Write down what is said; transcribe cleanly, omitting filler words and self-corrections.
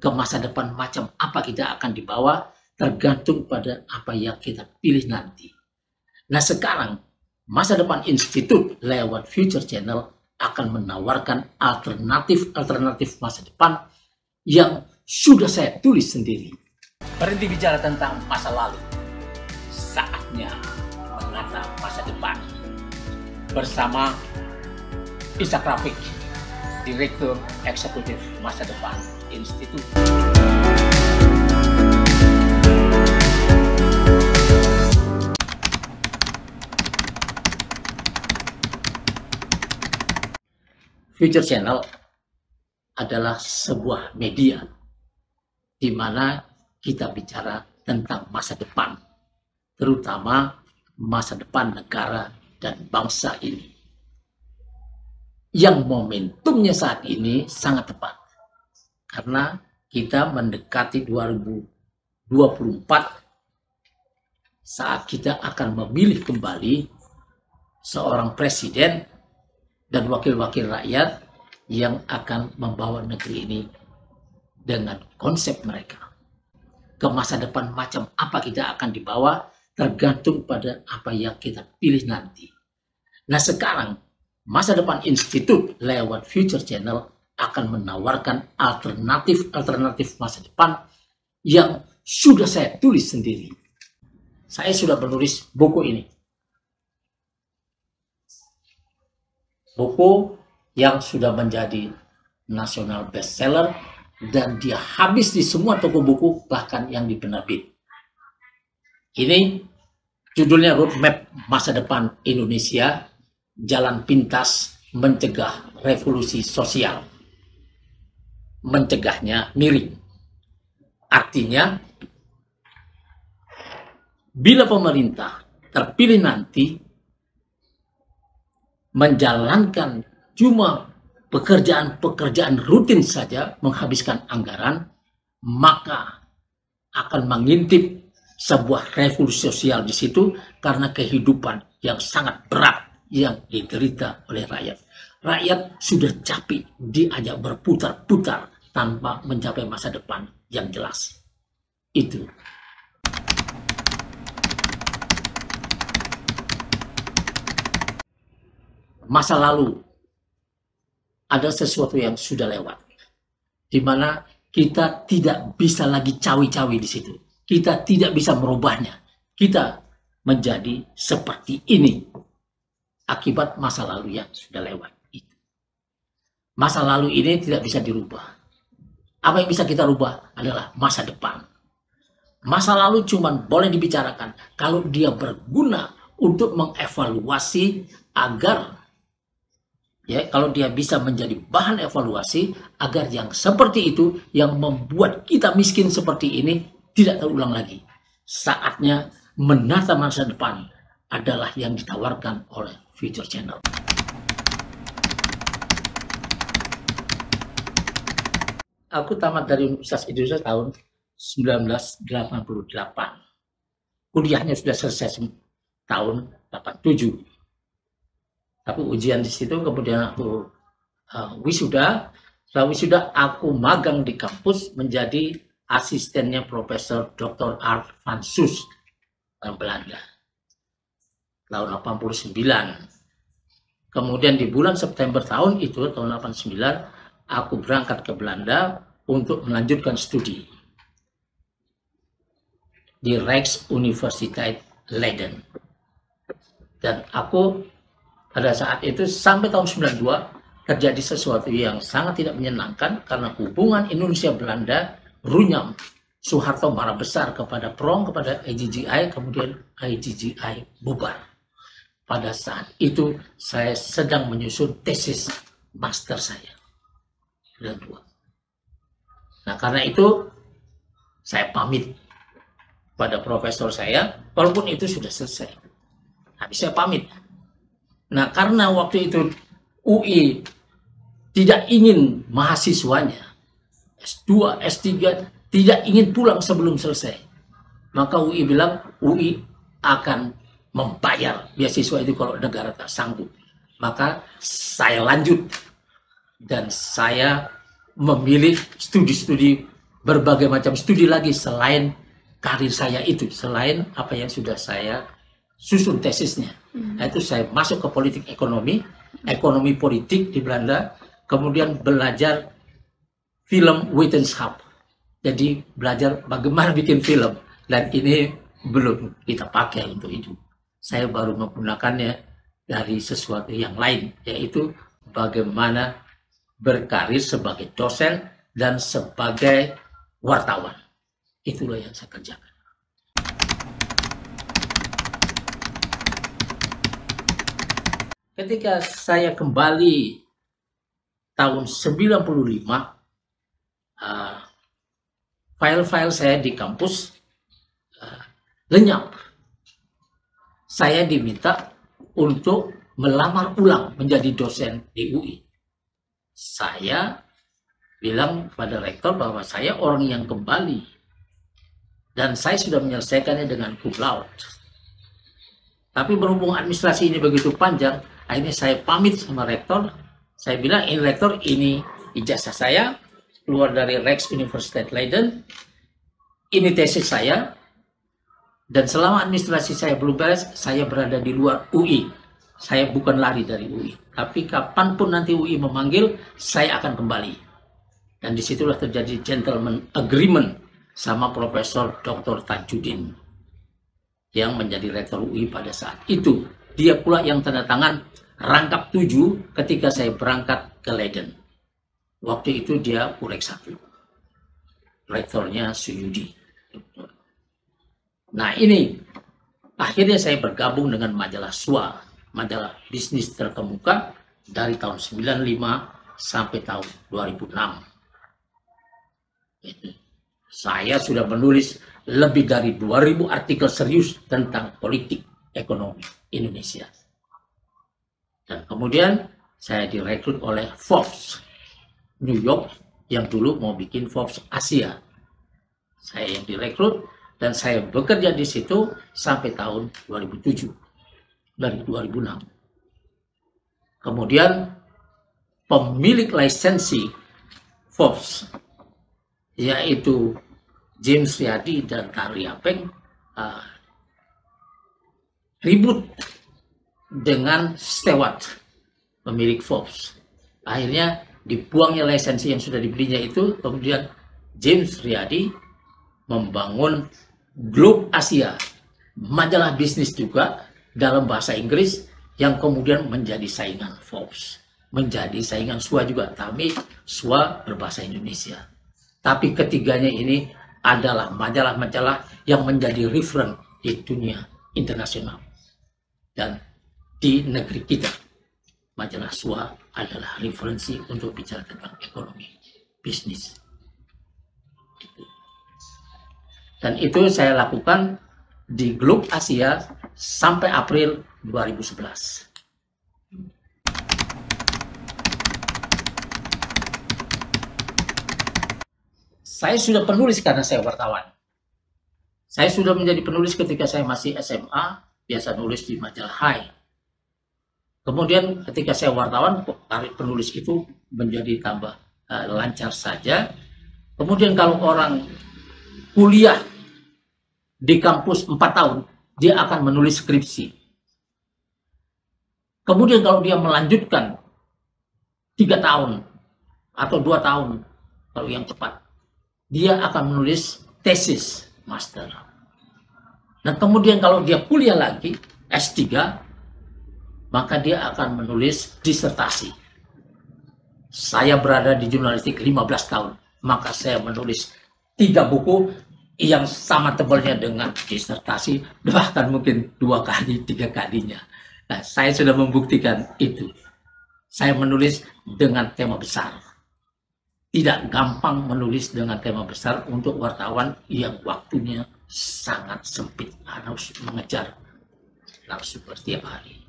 ke masa depan macam apa kita akan dibawa, tergantung pada apa yang kita pilih nanti. Nah sekarang, masa depan Institut lewat Future Channel akan menawarkan alternatif masa depan yang sudah saya tulis sendiri. Berhenti bicara tentang masa lalu. Saatnya menata masa depan. Bersama Ishak Rafiq, Direktur Eksekutif Masa Depan Institut. Future Channel adalah sebuah media di mana kita bicara tentang masa depan, terutama masa depan negara dan bangsa ini. Yang momentumnya saat ini sangat tepat, karena kita mendekati 2024 saat kita akan memilih kembali seorang presiden dan wakil-wakil rakyat yang akan membawa negeri ini dengan konsep mereka. Ke masa depan macam apa kita akan dibawa, tergantung pada apa yang kita pilih nanti. Nah sekarang, masa depan Institut lewat Future Channel akan menawarkan alternatif masa depan yang sudah saya tulis sendiri. Saya sudah menulis buku ini. Buku yang sudah menjadi nasional bestseller dan dia habis di semua toko buku, bahkan yang di penerbit. Ini judulnya Roadmap Masa Depan Indonesia, Jalan Pintas Mencegah Revolusi Sosial. Mencegahnya miring. Artinya, bila pemerintah terpilih nanti menjalankan cuma pekerjaan-pekerjaan rutin saja, menghabiskan anggaran, maka akan mengintip sebuah revolusi sosial di situ karena kehidupan yang sangat berat yang diderita oleh rakyat. Rakyat sudah capek diajak berputar-putar tanpa mencapai masa depan yang jelas. Itu. Masa lalu ada sesuatu yang sudah lewat, di mana kita tidak bisa lagi cawi-cawi di situ. Kita tidak bisa merubahnya. Kita menjadi seperti ini akibat masa lalu yang sudah lewat. Masa lalu ini tidak bisa dirubah. Apa yang bisa kita rubah adalah masa depan. Masa lalu cuma boleh dibicarakan kalau dia berguna untuk mengevaluasi agar kalau dia bisa menjadi bahan evaluasi agar yang seperti itu yang membuat kita miskin seperti ini tidak terulang lagi. Saatnya menata masa depan adalah yang ditawarkan oleh Future Channel. Aku tamat dari Universitas Indonesia tahun 1988. Kuliahnya sudah selesai tahun 87. Tapi ujian di situ, kemudian aku wisuda. Setelah wisuda aku magang di kampus menjadi asistennya Profesor Dr. Art van Soest orang Belanda tahun 89. Kemudian di bulan September tahun itu, tahun 89, aku berangkat ke Belanda untuk melanjutkan studi di Rijksuniversiteit Leiden. Dan aku pada saat itu sampai tahun 92 terjadi sesuatu yang sangat tidak menyenangkan karena hubungan Indonesia-Belanda runyam. Soeharto marah besar kepada PRONG, kepada IGGI, kemudian IGGI bubar. Pada saat itu saya sedang menyusun tesis master saya. Nah karena itu saya pamit pada profesor saya, walaupun itu sudah selesai. Habis saya pamit. Nah karena waktu itu UI tidak ingin mahasiswanya S2, S3 tidak ingin pulang sebelum selesai. Maka UI bilang UI akan membayar beasiswa itu kalau negara tak sanggup. Maka saya lanjut dan saya memilih studi-studi berbagai macam studi lagi selain karir saya itu, selain apa yang sudah saya susun tesisnya. Itu saya masuk ke politik ekonomi, ekonomi politik di Belanda, kemudian belajar film wetenschap. Jadi belajar bagaimana bikin film, dan ini belum kita pakai untuk itu. Saya baru menggunakannya dari sesuatu yang lain, yaitu bagaimana berkarir sebagai dosen dan sebagai wartawan. Itulah yang saya kerjakan. Ketika saya kembali tahun 95, file-file saya di kampus lenyap. Saya diminta untuk melamar ulang menjadi dosen di UI. Saya bilang pada rektor bahwa saya orang yang kembali dan saya sudah menyelesaikannya dengan cum laude. Tapi berhubung administrasi ini begitu panjang, akhirnya saya pamit sama rektor. Saya bilang, ini rektor, ini ijazah saya keluar dari Rijksuniversiteit Leiden, ini tesis saya, dan selama administrasi saya belum beres, saya berada di luar UI. Saya bukan lari dari UI, tapi kapanpun nanti UI memanggil, saya akan kembali. Dan disitulah terjadi gentleman agreement sama Profesor Dr. Tajudin yang menjadi rektor UI pada saat itu. Dia pula yang tanda tangan rangkap 7 ketika saya berangkat ke Leiden. Waktu itu dia Urek 1. Rektornya Suyudi. Nah ini, akhirnya saya bergabung dengan majalah SWA, majalah bisnis terkemuka, dari tahun 95 sampai tahun 2006. Saya sudah menulis lebih dari 2000 artikel serius tentang politik ekonomi Indonesia. Dan kemudian saya direkrut oleh Forbes New York yang dulu mau bikin Forbes Asia. Saya yang direkrut dan saya bekerja di situ sampai tahun 2007, dari 2006. Kemudian pemilik lisensi Forbes, yaitu James Riyadi dan Karli Apeng, ribut dengan Stewart, pemilik Forbes. Akhirnya dibuangnya lisensi yang sudah dibelinya itu, kemudian James Riyadi membangun Globe Asia, majalah bisnis juga dalam bahasa Inggris, yang kemudian menjadi saingan Forbes, menjadi saingan SWA juga, tapi SWA berbahasa Indonesia. Tapi ketiganya ini adalah majalah-majalah yang menjadi reference di dunia internasional. Dan di negeri kita, majalah SWA adalah referensi untuk bicara tentang ekonomi, bisnis. Dan itu saya lakukan di Globe Asia sampai April 2011. Saya sudah penulis karena saya wartawan. Saya sudah menjadi penulis ketika saya masih SMA, biasa nulis di majalah Hai. Kemudian ketika saya wartawan, karir penulis itu menjadi tambah lancar saja. Kemudian kalau orang kuliah di kampus 4 tahun, dia akan menulis skripsi. Kemudian kalau dia melanjutkan 3 tahun atau 2 tahun, kalau yang cepat, dia akan menulis tesis master. Dan kemudian kalau dia kuliah lagi, S3, maka dia akan menulis disertasi. Saya berada di jurnalistik 15 tahun, maka saya menulis 3 buku yang sama tebalnya dengan disertasi, bahkan mungkin 2 kali, 3 kalinya. Nah, saya sudah membuktikan itu. Saya menulis dengan tema besar. Tidak gampang menulis dengan tema besar untuk wartawan yang waktunya sangat sempit, harus mengejar narasumber tiap hari.